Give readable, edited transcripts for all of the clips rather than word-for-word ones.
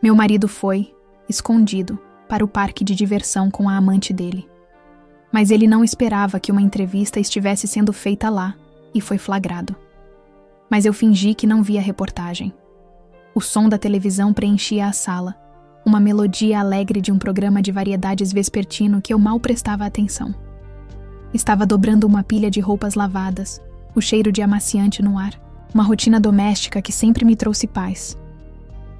Meu marido foi, escondido, para o parque de diversão com a amante dele. Mas ele não esperava que uma entrevista estivesse sendo feita lá e foi flagrado. Mas eu fingi que não via a reportagem. O som da televisão preenchia a sala, uma melodia alegre de um programa de variedades vespertino que eu mal prestava atenção. Estava dobrando uma pilha de roupas lavadas, o cheiro de amaciante no ar, uma rotina doméstica que sempre me trouxe paz.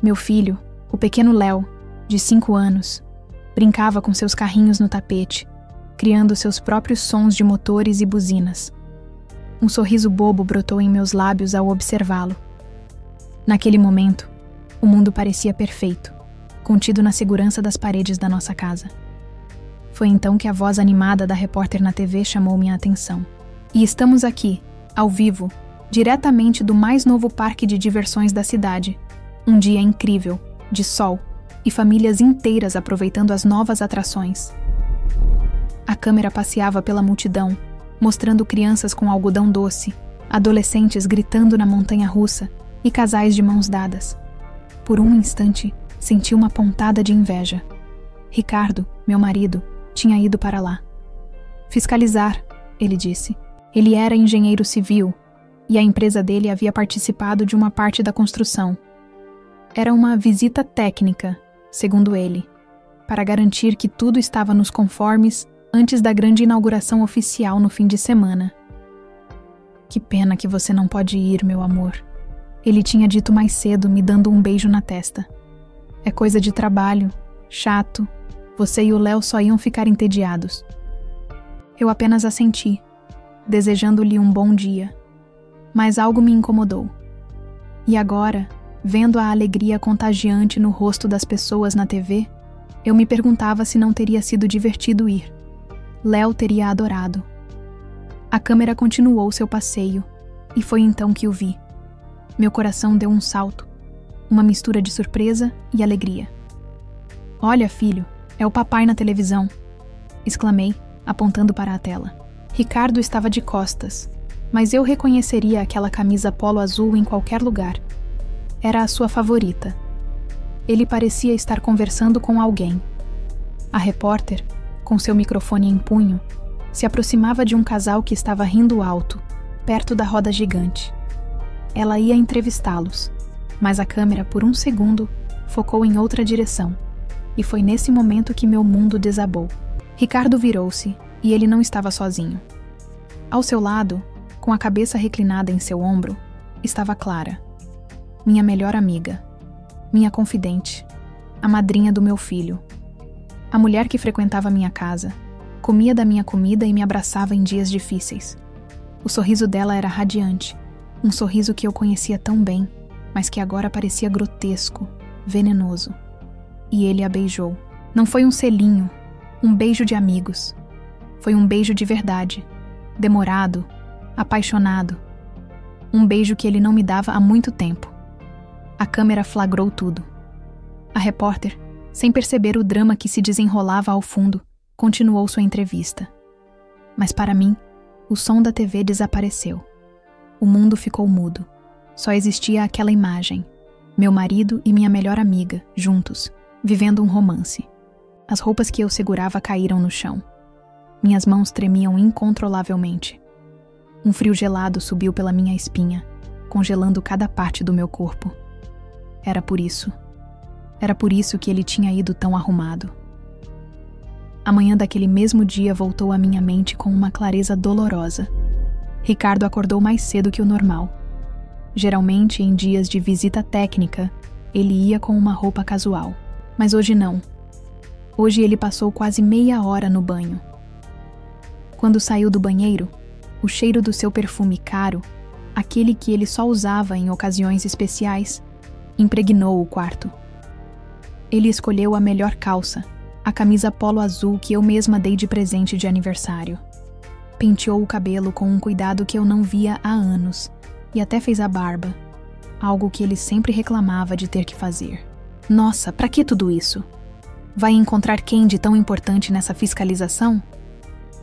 Meu filho, o pequeno Léo, de 5 anos, brincava com seus carrinhos no tapete, criando seus próprios sons de motores e buzinas. Um sorriso bobo brotou em meus lábios ao observá-lo. Naquele momento, o mundo parecia perfeito, contido na segurança das paredes da nossa casa. Foi então que a voz animada da repórter na TV chamou minha atenção. E estamos aqui, ao vivo, diretamente do mais novo parque de diversões da cidade. Um dia incrível, de sol, e famílias inteiras aproveitando as novas atrações. A câmera passeava pela multidão, mostrando crianças com algodão doce, adolescentes gritando na montanha-russa e casais de mãos dadas. Por um instante, senti uma pontada de inveja. Ricardo, meu marido, tinha ido para lá. Fiscalizar, ele disse. Ele era engenheiro civil e a empresa dele havia participado de uma parte da construção. Era uma visita técnica, segundo ele, para garantir que tudo estava nos conformes antes da grande inauguração oficial no fim de semana. Que pena que você não pode ir, meu amor. Ele tinha dito mais cedo, me dando um beijo na testa. É coisa de trabalho, chato. Você e o Léo só iam ficar entediados. Eu apenas assenti, desejando-lhe um bom dia. Mas algo me incomodou. E agora, vendo a alegria contagiante no rosto das pessoas na TV, eu me perguntava se não teria sido divertido ir. Léo teria adorado. A câmera continuou seu passeio, e foi então que o vi. Meu coração deu um salto, uma mistura de surpresa e alegria. Olha, filho, é o papai na televisão, exclamei, apontando para a tela. Ricardo estava de costas, mas eu reconheceria aquela camisa polo azul em qualquer lugar. Era a sua favorita. Ele parecia estar conversando com alguém. A repórter, com seu microfone em punho, se aproximava de um casal que estava rindo alto, perto da roda gigante. Ela ia entrevistá-los, mas a câmera, por um segundo, focou em outra direção, e foi nesse momento que meu mundo desabou. Ricardo virou-se, e ele não estava sozinho. Ao seu lado, com a cabeça reclinada em seu ombro, estava Clara, minha melhor amiga, minha confidente, a madrinha do meu filho, a mulher que frequentava minha casa, comia da minha comida e me abraçava em dias difíceis. O sorriso dela era radiante, um sorriso que eu conhecia tão bem, mas que agora parecia grotesco, venenoso. E ele a beijou. Não foi um selinho, um beijo de amigos. Foi um beijo de verdade, demorado, apaixonado. Um beijo que ele não me dava há muito tempo. A câmera flagrou tudo. A repórter, sem perceber o drama que se desenrolava ao fundo, continuou sua entrevista. Mas para mim, o som da TV desapareceu. O mundo ficou mudo. Só existia aquela imagem. Meu marido e minha melhor amiga, juntos, vivendo um romance. As roupas que eu segurava caíram no chão. Minhas mãos tremiam incontrolavelmente. Um frio gelado subiu pela minha espinha, congelando cada parte do meu corpo. Era por isso que ele tinha ido tão arrumado. A manhã daquele mesmo dia voltou à minha mente com uma clareza dolorosa. Ricardo acordou mais cedo que o normal. Geralmente, em dias de visita técnica, ele ia com uma roupa casual. Mas hoje não. Hoje ele passou quase meia hora no banho. Quando saiu do banheiro, o cheiro do seu perfume caro, aquele que ele só usava em ocasiões especiais, impregnou o quarto. Ele escolheu a melhor calça, a camisa polo azul que eu mesma dei de presente de aniversário. Penteou o cabelo com um cuidado que eu não via há anos e até fez a barba, algo que ele sempre reclamava de ter que fazer. Nossa, pra que tudo isso? Vai encontrar quem de tão importante nessa fiscalização?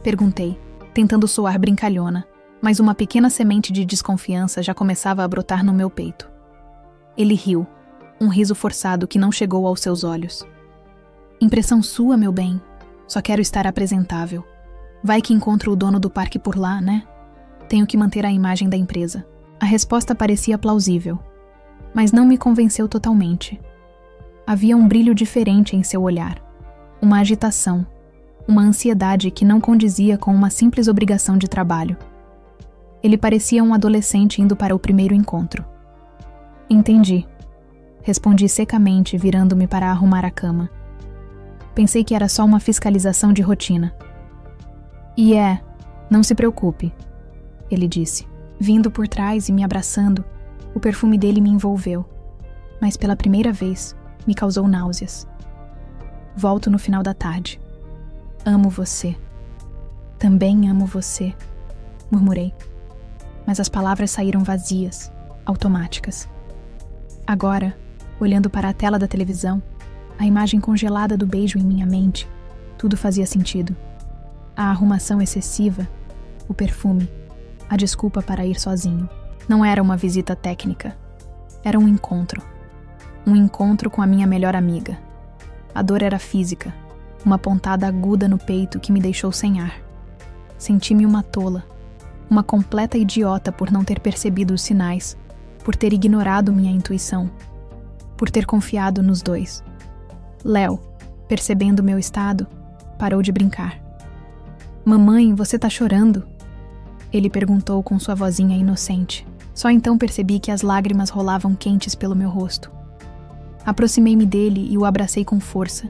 Perguntei, tentando soar brincalhona, mas uma pequena semente de desconfiança já começava a brotar no meu peito. Ele riu, um riso forçado que não chegou aos seus olhos. Impressão sua, meu bem. Só quero estar apresentável. Vai que encontro o dono do parque por lá, né? Tenho que manter a imagem da empresa. A resposta parecia plausível, mas não me convenceu totalmente. Havia um brilho diferente em seu olhar, uma agitação, uma ansiedade que não condizia com uma simples obrigação de trabalho. Ele parecia um adolescente indo para o primeiro encontro. Entendi. Respondi secamente, virando-me para arrumar a cama. Pensei que era só uma fiscalização de rotina. Não se preocupe, ele disse. Vindo por trás e me abraçando, o perfume dele me envolveu, mas pela primeira vez me causou náuseas. Volto no final da tarde. Amo você. Também amo você, murmurei. Mas as palavras saíram vazias, automáticas. Agora, olhando para a tela da televisão, a imagem congelada do beijo em minha mente, tudo fazia sentido. A arrumação excessiva, o perfume, a desculpa para ir sozinho. Não era uma visita técnica. Era um encontro. Um encontro com a minha melhor amiga. A dor era física, uma pontada aguda no peito que me deixou sem ar. Senti-me uma tola, uma completa idiota por não ter percebido os sinais, por ter ignorado minha intuição, por ter confiado nos dois. Léo, percebendo meu estado, parou de brincar. Mamãe, você tá chorando? Ele perguntou com sua vozinha inocente. Só então percebi que as lágrimas rolavam quentes pelo meu rosto. Aproximei-me dele e o abracei com força,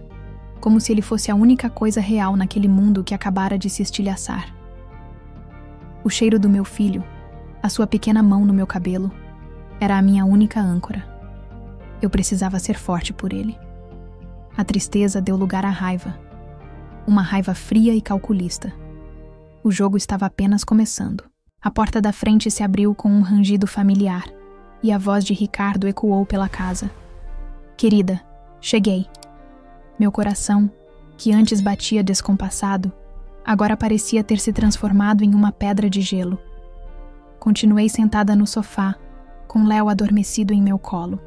como se ele fosse a única coisa real naquele mundo que acabara de se estilhaçar. O cheiro do meu filho, a sua pequena mão no meu cabelo, era a minha única âncora. Eu precisava ser forte por ele. A tristeza deu lugar à raiva. Uma raiva fria e calculista. O jogo estava apenas começando. A porta da frente se abriu com um rangido familiar, e a voz de Ricardo ecoou pela casa. Querida, cheguei. Meu coração, que antes batia descompassado, agora parecia ter se transformado em uma pedra de gelo. Continuei sentada no sofá, com Léo adormecido em meu colo.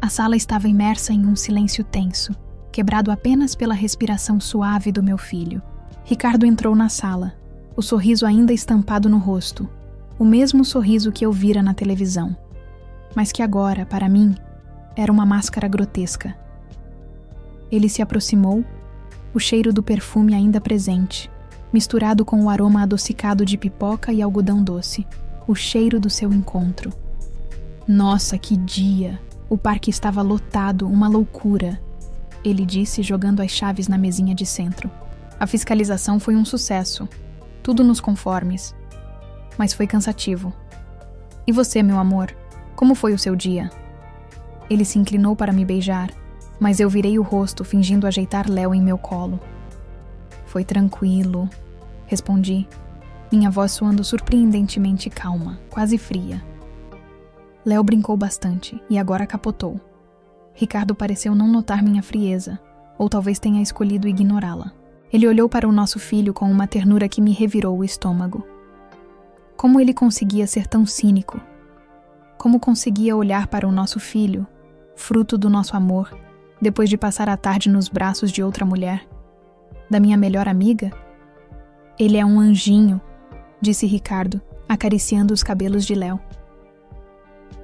A sala estava imersa em um silêncio tenso, quebrado apenas pela respiração suave do meu filho. Ricardo entrou na sala, o sorriso ainda estampado no rosto, o mesmo sorriso que eu vira na televisão, mas que agora, para mim, era uma máscara grotesca. Ele se aproximou, o cheiro do perfume ainda presente, misturado com o aroma adocicado de pipoca e algodão doce, o cheiro do seu encontro. Nossa, que dia! O parque estava lotado, uma loucura, ele disse, jogando as chaves na mesinha de centro. A fiscalização foi um sucesso, tudo nos conformes, mas foi cansativo. E você, meu amor, como foi o seu dia? Ele se inclinou para me beijar, mas eu virei o rosto fingindo ajeitar Léo em meu colo. Foi tranquilo, respondi, minha voz soando surpreendentemente calma, quase fria. Léo brincou bastante e agora capotou. Ricardo pareceu não notar minha frieza, ou talvez tenha escolhido ignorá-la. Ele olhou para o nosso filho com uma ternura que me revirou o estômago. Como ele conseguia ser tão cínico? Como conseguia olhar para o nosso filho, fruto do nosso amor, depois de passar a tarde nos braços de outra mulher? Da minha melhor amiga? Ele é um anjinho, disse Ricardo, acariciando os cabelos de Léo.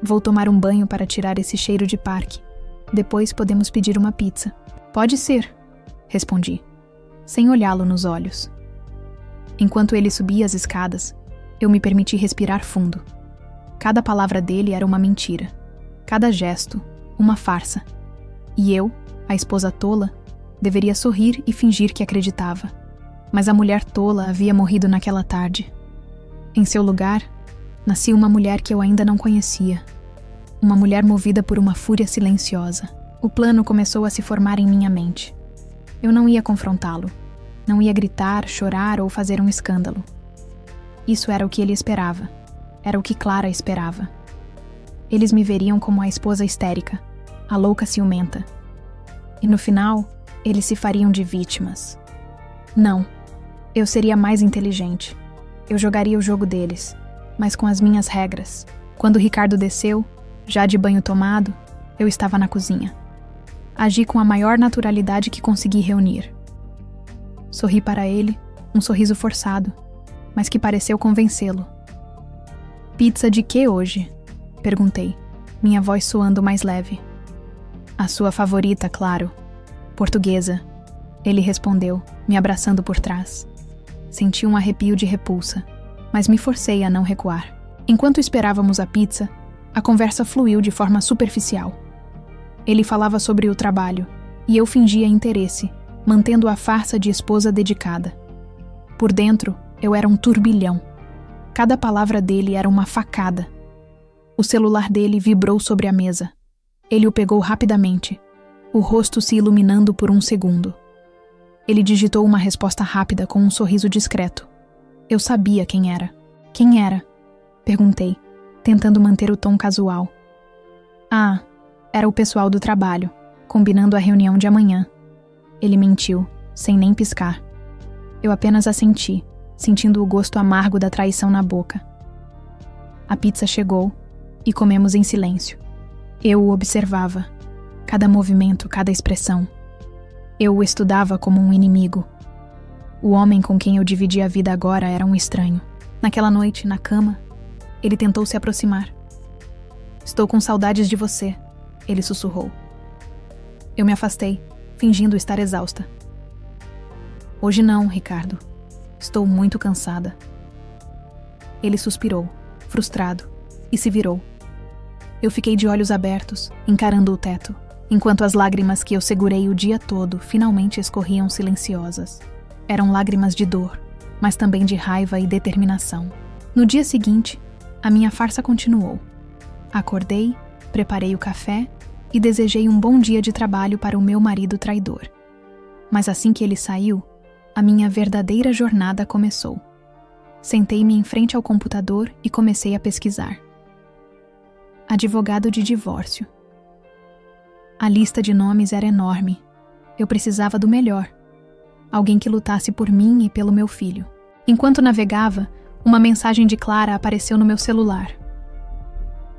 Vou tomar um banho para tirar esse cheiro de parque. Depois podemos pedir uma pizza. Pode ser, respondi, sem olhá-lo nos olhos. Enquanto ele subia as escadas, eu me permiti respirar fundo. Cada palavra dele era uma mentira. Cada gesto, uma farsa. E eu, a esposa tola, deveria sorrir e fingir que acreditava. Mas a mulher tola havia morrido naquela tarde. Em seu lugar, nascia uma mulher que eu ainda não conhecia. Uma mulher movida por uma fúria silenciosa. O plano começou a se formar em minha mente. Eu não ia confrontá-lo. Não ia gritar, chorar ou fazer um escândalo. Isso era o que ele esperava. Era o que Clara esperava. Eles me veriam como a esposa histérica, a louca ciumenta. E no final, eles se fariam de vítimas. Não. Eu seria mais inteligente. Eu jogaria o jogo deles, mas com as minhas regras. Quando Ricardo desceu, já de banho tomado, Eu estava na cozinha. Agi com a maior naturalidade que consegui reunir. Sorri para ele, um sorriso forçado, mas que pareceu convencê-lo. Pizza de quê hoje? Perguntei, minha voz soando mais leve. A sua favorita, claro. Portuguesa. Ele respondeu, me abraçando por trás. Senti um arrepio de repulsa, mas me forcei a não recuar. Enquanto esperávamos a pizza, a conversa fluiu de forma superficial. Ele falava sobre o trabalho, e eu fingia interesse, mantendo a farsa de esposa dedicada. Por dentro, eu era um turbilhão. Cada palavra dele era uma facada. O celular dele vibrou sobre a mesa. Ele o pegou rapidamente, o rosto se iluminando por um segundo. Ele digitou uma resposta rápida com um sorriso discreto. Eu sabia quem era. Quem era? Perguntei, tentando manter o tom casual. Ah, era o pessoal do trabalho, combinando a reunião de amanhã. Ele mentiu, sem nem piscar. Eu apenas assenti, sentindo o gosto amargo da traição na boca. A pizza chegou e comemos em silêncio. Eu o observava, cada movimento, cada expressão. Eu o estudava como um inimigo. O homem com quem eu dividia a vida agora era um estranho. Naquela noite, na cama, ele tentou se aproximar. Estou com saudades de você, ele sussurrou. Eu me afastei, fingindo estar exausta. Hoje não, Ricardo. Estou muito cansada. Ele suspirou, frustrado, e se virou. Eu fiquei de olhos abertos, encarando o teto, enquanto as lágrimas que eu segurei o dia todo finalmente escorriam silenciosas. Eram lágrimas de dor, mas também de raiva e determinação. No dia seguinte, a minha farsa continuou. Acordei, preparei o café e desejei um bom dia de trabalho para o meu marido traidor. Mas assim que ele saiu, a minha verdadeira jornada começou. Sentei-me em frente ao computador e comecei a pesquisar. Advogado de divórcio. A lista de nomes era enorme. Eu precisava do melhor. Alguém que lutasse por mim e pelo meu filho. Enquanto navegava, uma mensagem de Clara apareceu no meu celular.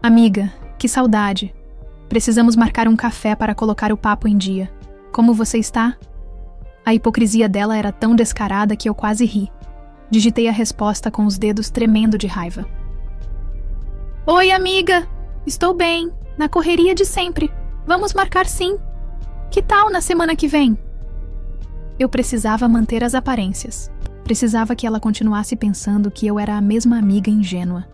Amiga, que saudade. Precisamos marcar um café para colocar o papo em dia. Como você está? A hipocrisia dela era tão descarada que eu quase ri. Digitei a resposta com os dedos tremendo de raiva. Oi, amiga! Estou bem, na correria de sempre. Vamos marcar sim. Que tal na semana que vem? Eu precisava manter as aparências. Precisava que ela continuasse pensando que eu era a mesma amiga ingênua.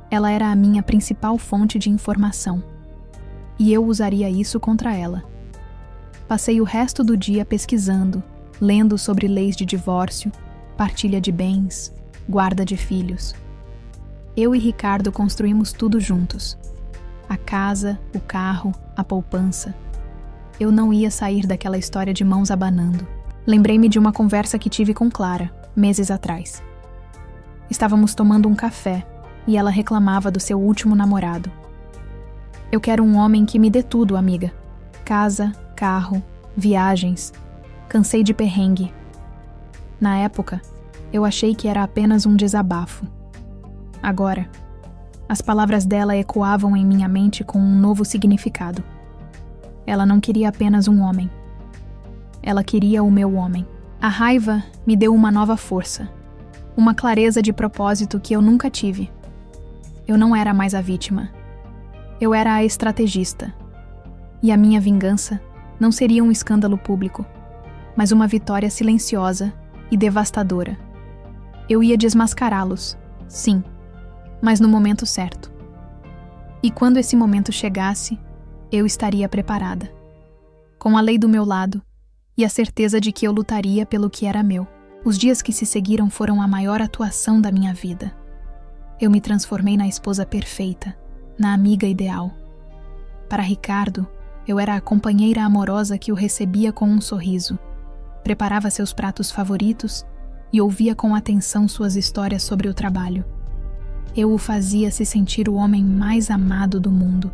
Ela era a minha principal fonte de informação. E eu usaria isso contra ela. Passei o resto do dia pesquisando, lendo sobre leis de divórcio, partilha de bens, guarda de filhos. Eu e Ricardo construímos tudo juntos. A casa, o carro, a poupança. Eu não ia sair daquela história de mãos abanando. Lembrei-me de uma conversa que tive com Clara, meses atrás. Estávamos tomando um café e ela reclamava do seu último namorado. Eu quero um homem que me dê tudo, amiga. Casa, carro, viagens. Cansei de perrengue. Na época, eu achei que era apenas um desabafo. Agora, as palavras dela ecoavam em minha mente com um novo significado. Ela não queria apenas um homem. Ela queria o meu homem. A raiva me deu uma nova força, uma clareza de propósito que eu nunca tive. Eu não era mais a vítima. Eu era a estrategista. E a minha vingança não seria um escândalo público, mas uma vitória silenciosa e devastadora. Eu ia desmascará-los, sim, mas no momento certo. E quando esse momento chegasse, eu estaria preparada, com a lei do meu lado e a certeza de que eu lutaria pelo que era meu. Os dias que se seguiram foram a maior atuação da minha vida. Eu me transformei na esposa perfeita, na amiga ideal. Para Ricardo, eu era a companheira amorosa que o recebia com um sorriso, preparava seus pratos favoritos e ouvia com atenção suas histórias sobre o trabalho. Eu o fazia se sentir o homem mais amado do mundo.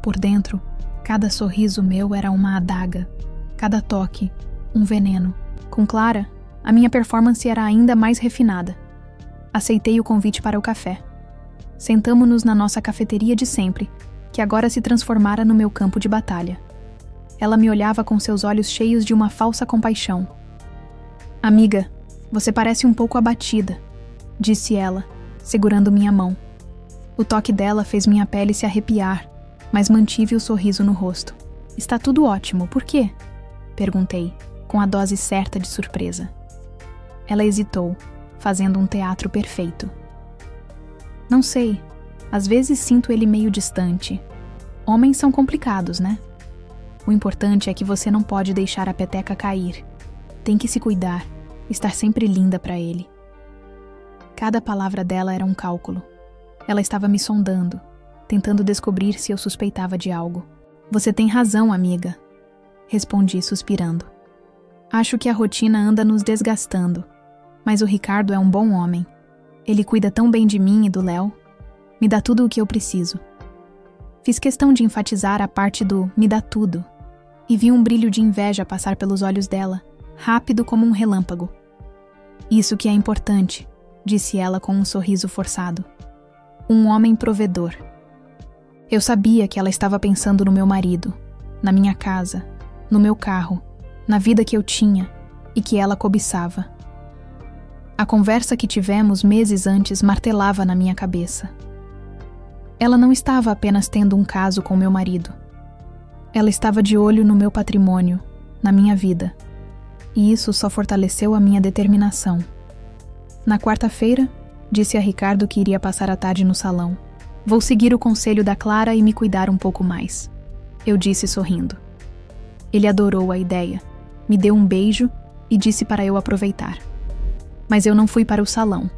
Por dentro, cada sorriso meu era uma adaga, cada toque, um veneno. Com Clara, a minha performance era ainda mais refinada. Aceitei o convite para o café. Sentamo-nos na nossa cafeteria de sempre, que agora se transformara no meu campo de batalha. Ela me olhava com seus olhos cheios de uma falsa compaixão. Amiga, você parece um pouco abatida, disse ela, segurando minha mão. O toque dela fez minha pele se arrepiar, mas mantive o sorriso no rosto. Está tudo ótimo, por quê? Perguntei, com a dose certa de surpresa. Ela hesitou, fazendo um teatro perfeito. Não sei, às vezes sinto ele meio distante. Homens são complicados, né? O importante é que você não pode deixar a peteca cair. Tem que se cuidar, estar sempre linda para ele. Cada palavra dela era um cálculo. Ela estava me sondando, tentando descobrir se eu suspeitava de algo. Você tem razão, amiga, respondi suspirando. Acho que a rotina anda nos desgastando, mas o Ricardo é um bom homem. Ele cuida tão bem de mim e do Léo. Me dá tudo o que eu preciso. Fiz questão de enfatizar a parte do me dá tudo, e vi um brilho de inveja passar pelos olhos dela, rápido como um relâmpago. Isso que é importante, disse ela com um sorriso forçado. Um homem provedor. Eu sabia que ela estava pensando no meu marido, na minha casa, no meu carro, na vida que eu tinha e que ela cobiçava. A conversa que tivemos meses antes martelava na minha cabeça. Ela não estava apenas tendo um caso com meu marido. Ela estava de olho no meu patrimônio, na minha vida. E isso só fortaleceu a minha determinação. Na quarta-feira, disse a Ricardo que iria passar a tarde no salão. Vou seguir o conselho da Clara e me cuidar um pouco mais. Eu disse sorrindo. Ele adorou a ideia, me deu um beijo e disse para eu aproveitar. Mas eu não fui para o salão.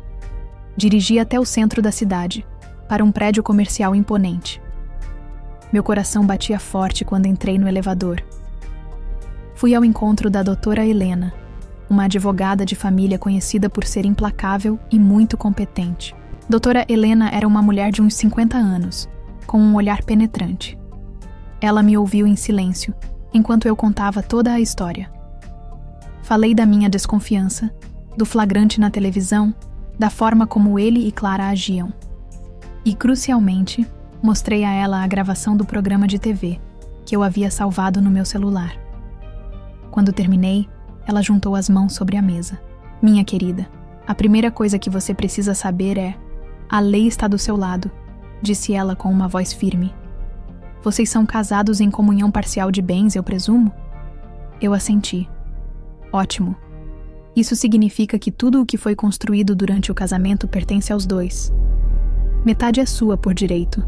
Dirigi até o centro da cidade, para um prédio comercial imponente. Meu coração batia forte quando entrei no elevador. Fui ao encontro da doutora Helena, uma advogada de família conhecida por ser implacável e muito competente. Doutora Helena era uma mulher de uns 50 anos, com um olhar penetrante. Ela me ouviu em silêncio, enquanto eu contava toda a história. Falei da minha desconfiança, do flagrante na televisão, da forma como ele e Clara agiam. E, crucialmente, mostrei a ela a gravação do programa de TV, que eu havia salvado no meu celular. Quando terminei, ela juntou as mãos sobre a mesa. Minha querida, a primeira coisa que você precisa saber é: a lei está do seu lado, disse ela com uma voz firme. Vocês são casados em comunhão parcial de bens, eu presumo? Eu assenti. Ótimo. Isso significa que tudo o que foi construído durante o casamento pertence aos dois. Metade é sua por direito.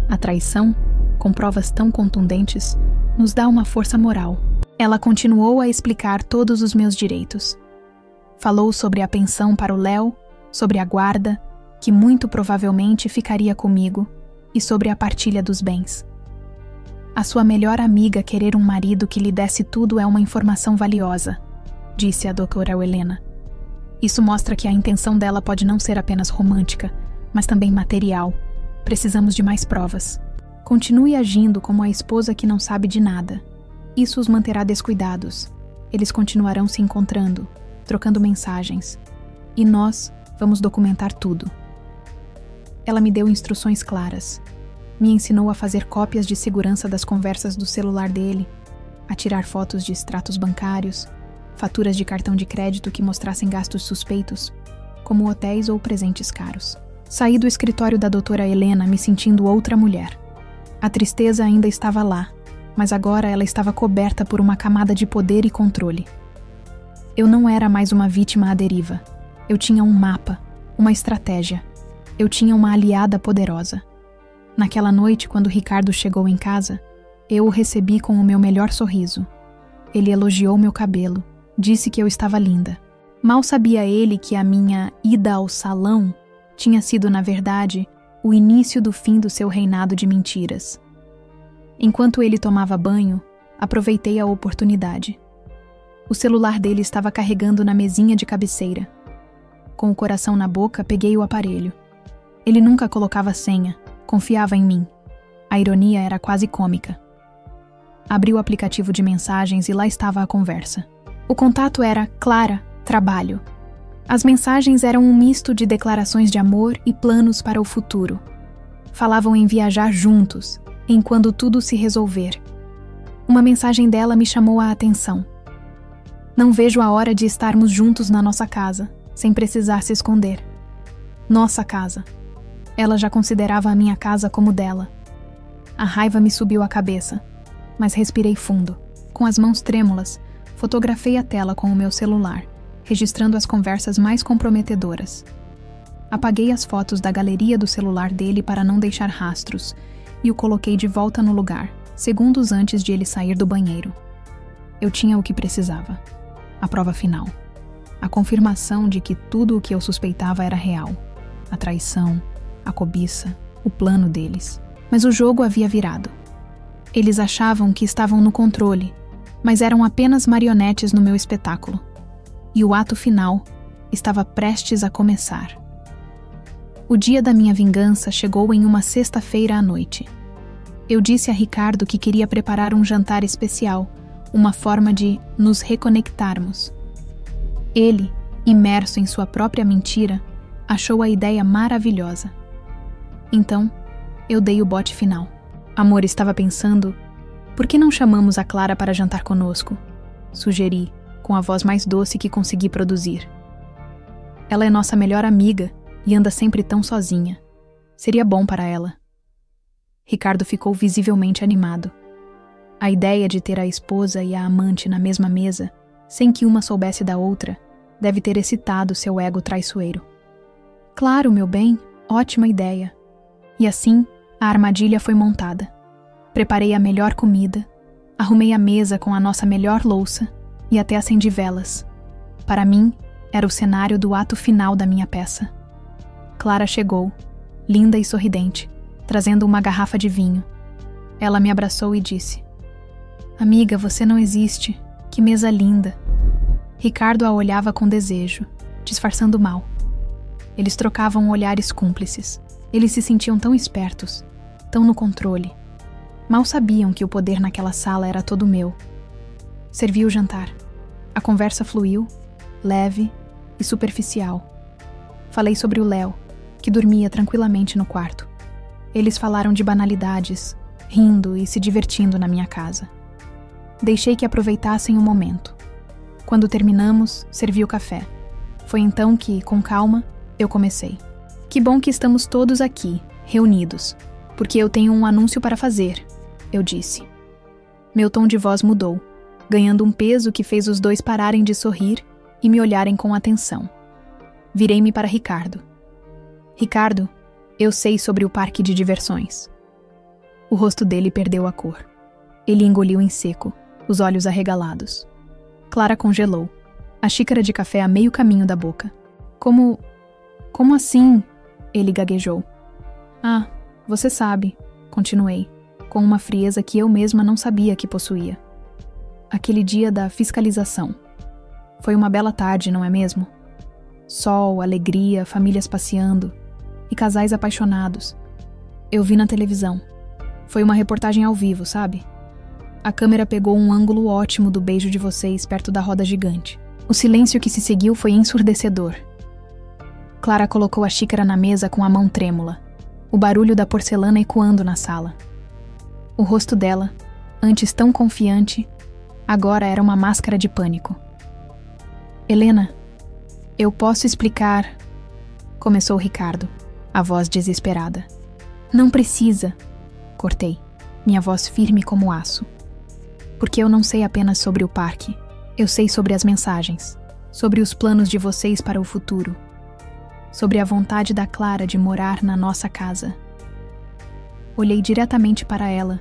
A traição, com provas tão contundentes, nos dá uma força moral. Ela continuou a explicar todos os meus direitos. Falou sobre a pensão para o Léo, sobre a guarda, que muito provavelmente ficaria comigo, e sobre a partilha dos bens. A sua melhor amiga querer um marido que lhe desse tudo é uma informação valiosa, disse a doutora Helena. Isso mostra que a intenção dela pode não ser apenas romântica, mas também material. Precisamos de mais provas. Continue agindo como a esposa que não sabe de nada. Isso os manterá descuidados. Eles continuarão se encontrando, trocando mensagens. E nós vamos documentar tudo. Ela me deu instruções claras. Me ensinou a fazer cópias de segurança das conversas do celular dele, a tirar fotos de extratos bancários, faturas de cartão de crédito que mostrassem gastos suspeitos, como hotéis ou presentes caros. Saí do escritório da doutora Helena me sentindo outra mulher. A tristeza ainda estava lá, mas agora ela estava coberta por uma camada de poder e controle. Eu não era mais uma vítima à deriva. Eu tinha um mapa, uma estratégia. Eu tinha uma aliada poderosa. Naquela noite, quando Ricardo chegou em casa, eu o recebi com o meu melhor sorriso. Ele elogiou meu cabelo, disse que eu estava linda. Mal sabia ele que a minha ida ao salão tinha sido, na verdade, o início do fim do seu reinado de mentiras. Enquanto ele tomava banho, aproveitei a oportunidade. O celular dele estava carregando na mesinha de cabeceira. Com o coração na boca, peguei o aparelho. Ele nunca colocava senha, confiava em mim. A ironia era quase cômica. Abri o aplicativo de mensagens e lá estava a conversa. O contato era Clara, trabalho. As mensagens eram um misto de declarações de amor e planos para o futuro. Falavam em viajar juntos, Enquanto tudo se resolver. Uma mensagem dela me chamou a atenção. Não vejo a hora de estarmos juntos na nossa casa, sem precisar se esconder. Nossa casa. Ela já considerava a minha casa como dela. A raiva me subiu à cabeça, mas respirei fundo. Com as mãos trêmulas, fotografei a tela com o meu celular, registrando as conversas mais comprometedoras. Apaguei as fotos da galeria do celular dele para não deixar rastros e o coloquei de volta no lugar, segundos antes de ele sair do banheiro. Eu tinha o que precisava. A prova final. A confirmação de que tudo o que eu suspeitava era real. A traição, a cobiça, o plano deles. Mas o jogo havia virado. Eles achavam que estavam no controle, mas eram apenas marionetes no meu espetáculo. E o ato final estava prestes a começar. O dia da minha vingança chegou em uma sexta-feira à noite. Eu disse a Ricardo que queria preparar um jantar especial, uma forma de nos reconectarmos. Ele, imerso em sua própria mentira, achou a ideia maravilhosa. Então, eu dei o bote final. Amor, estava pensando, por que não chamamos a Clara para jantar conosco? Sugeri, com a voz mais doce que consegui produzir. Ela é nossa melhor amiga e anda sempre tão sozinha. Seria bom para ela. Ricardo ficou visivelmente animado. A ideia de ter a esposa e a amante na mesma mesa, sem que uma soubesse da outra, deve ter excitado seu ego traiçoeiro. Claro, meu bem, ótima ideia. E assim, a armadilha foi montada. Preparei a melhor comida, arrumei a mesa com a nossa melhor louça e até acendi velas. Para mim, era o cenário do ato final da minha peça. Clara chegou, linda e sorridente, trazendo uma garrafa de vinho. Ela me abraçou e disse: "Amiga, você não existe. Que mesa linda." Ricardo a olhava com desejo, disfarçando mal. Eles trocavam olhares cúmplices. Eles se sentiam tão espertos, tão no controle. Mal sabiam que o poder naquela sala era todo meu. Servi o jantar. A conversa fluiu, leve e superficial. Falei sobre o Léo, que dormia tranquilamente no quarto. Eles falaram de banalidades, rindo e se divertindo na minha casa. Deixei que aproveitassem o momento. Quando terminamos, servi o café. Foi então que, com calma, eu comecei. Que bom que estamos todos aqui, reunidos, porque eu tenho um anúncio para fazer, eu disse. Meu tom de voz mudou, ganhando um peso que fez os dois pararem de sorrir e me olharem com atenção. Virei-me para Ricardo. Ricardo, eu sei sobre o parque de diversões. O rosto dele perdeu a cor. Ele engoliu em seco, os olhos arregalados. Clara congelou, a xícara de café a meio caminho da boca. Como assim? Ele gaguejou. Ah, você sabe, continuei, com uma frieza que eu mesma não sabia que possuía. Aquele dia da fiscalização. Foi uma bela tarde, não é mesmo? Sol, alegria, famílias passeando e casais apaixonados. Eu vi na televisão. Foi uma reportagem ao vivo, sabe? A câmera pegou um ângulo ótimo do beijo de vocês perto da roda gigante. O silêncio que se seguiu foi ensurdecedor. Clara colocou a xícara na mesa com a mão trêmula, o barulho da porcelana ecoando na sala. O rosto dela, antes tão confiante, agora era uma máscara de pânico. Helena, eu posso explicar... Começou Ricardo, a voz desesperada. Não precisa, cortei, minha voz firme como aço. Porque eu não sei apenas sobre o parque, eu sei sobre as mensagens, sobre os planos de vocês para o futuro, sobre a vontade da Clara de morar na nossa casa. Olhei diretamente para ela,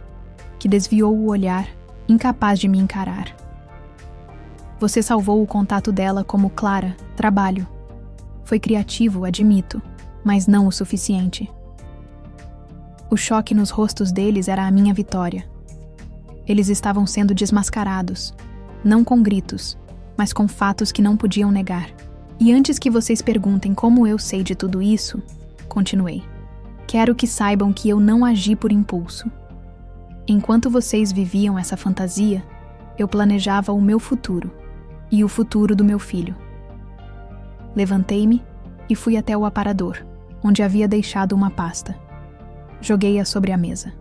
que desviou o olhar, incapaz de me encarar. Você salvou o contato dela como Clara, trabalho. Foi criativo, admito, mas não o suficiente. O choque nos rostos deles era a minha vitória. Eles estavam sendo desmascarados, não com gritos, mas com fatos que não podiam negar. E antes que vocês perguntem como eu sei de tudo isso, continuei. Quero que saibam que eu não agi por impulso. Enquanto vocês viviam essa fantasia, eu planejava o meu futuro e o futuro do meu filho. Levantei-me e fui até o aparador, onde havia deixado uma pasta. Joguei-a sobre a mesa.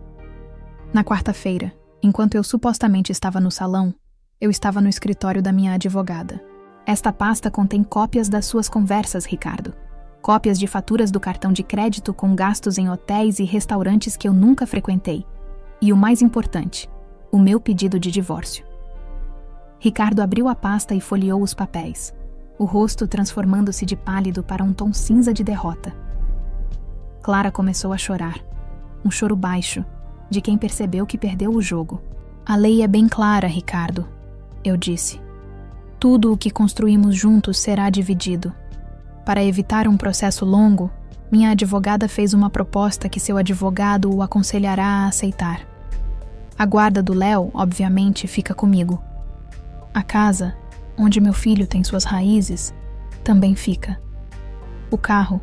Na quarta-feira, enquanto eu supostamente estava no salão, eu estava no escritório da minha advogada. Esta pasta contém cópias das suas conversas, Ricardo. Cópias de faturas do cartão de crédito com gastos em hotéis e restaurantes que eu nunca frequentei. E o mais importante, o meu pedido de divórcio. Ricardo abriu a pasta e folheou os papéis, o rosto transformando-se de pálido para um tom cinza de derrota. Clara começou a chorar, um choro baixo, de quem percebeu que perdeu o jogo. A lei é bem clara, Ricardo, eu disse. Tudo o que construímos juntos será dividido. Para evitar um processo longo, minha advogada fez uma proposta que seu advogado o aconselhará a aceitar. A guarda do Léo, obviamente, fica comigo. A casa, onde meu filho tem suas raízes, também fica. O carro,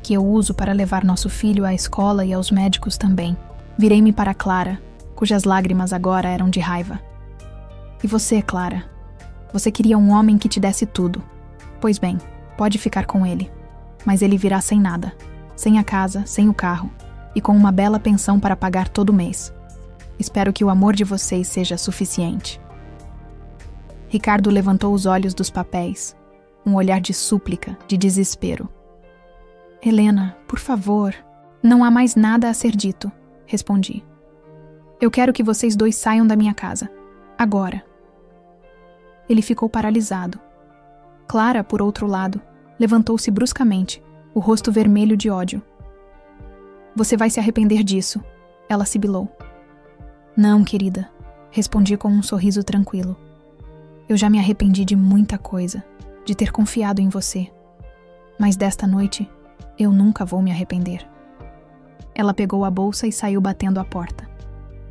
que eu uso para levar nosso filho à escola e aos médicos também. Virei-me para Clara, cujas lágrimas agora eram de raiva. E você, Clara? Você queria um homem que te desse tudo. Pois bem, pode ficar com ele. Mas ele virá sem nada. Sem a casa, sem o carro. E com uma bela pensão para pagar todo mês. Espero que o amor de vocês seja suficiente. Ricardo levantou os olhos dos papéis. Um olhar de súplica, de desespero. Helena, por favor. Não há mais nada a ser dito, respondi. Eu quero que vocês dois saiam da minha casa. Agora. Ele ficou paralisado. Clara, por outro lado, levantou-se bruscamente, o rosto vermelho de ódio. Você vai se arrepender disso, ela sibilou. Não, querida, respondi com um sorriso tranquilo. Eu já me arrependi de muita coisa, de ter confiado em você. Mas desta noite, eu nunca vou me arrepender. Ela pegou a bolsa e saiu batendo a porta.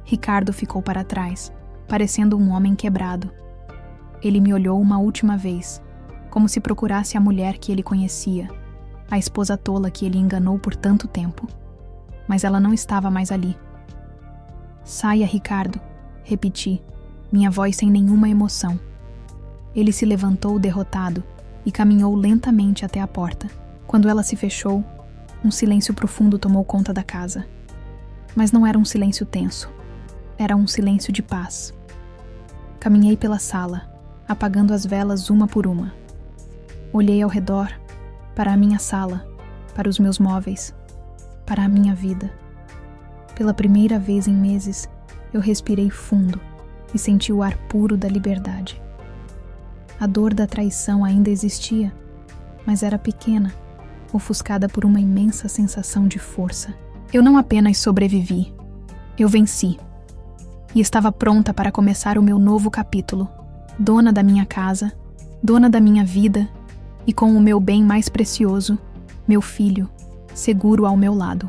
Ricardo ficou para trás, parecendo um homem quebrado. Ele me olhou uma última vez, como se procurasse a mulher que ele conhecia, a esposa tola que ele enganou por tanto tempo. Mas ela não estava mais ali. Saia, Ricardo, repeti, minha voz sem nenhuma emoção. Ele se levantou derrotado e caminhou lentamente até a porta. Quando ela se fechou, um silêncio profundo tomou conta da casa. Mas não era um silêncio tenso. Era um silêncio de paz. Caminhei pela sala, apagando as velas uma por uma. Olhei ao redor, para a minha sala, para os meus móveis, para a minha vida. Pela primeira vez em meses, eu respirei fundo e senti o ar puro da liberdade. A dor da traição ainda existia, mas era pequena, ofuscada por uma imensa sensação de força. Eu não apenas sobrevivi, eu venci. E estava pronta para começar o meu novo capítulo, dona da minha casa, dona da minha vida e com o meu bem mais precioso, meu filho, seguro ao meu lado.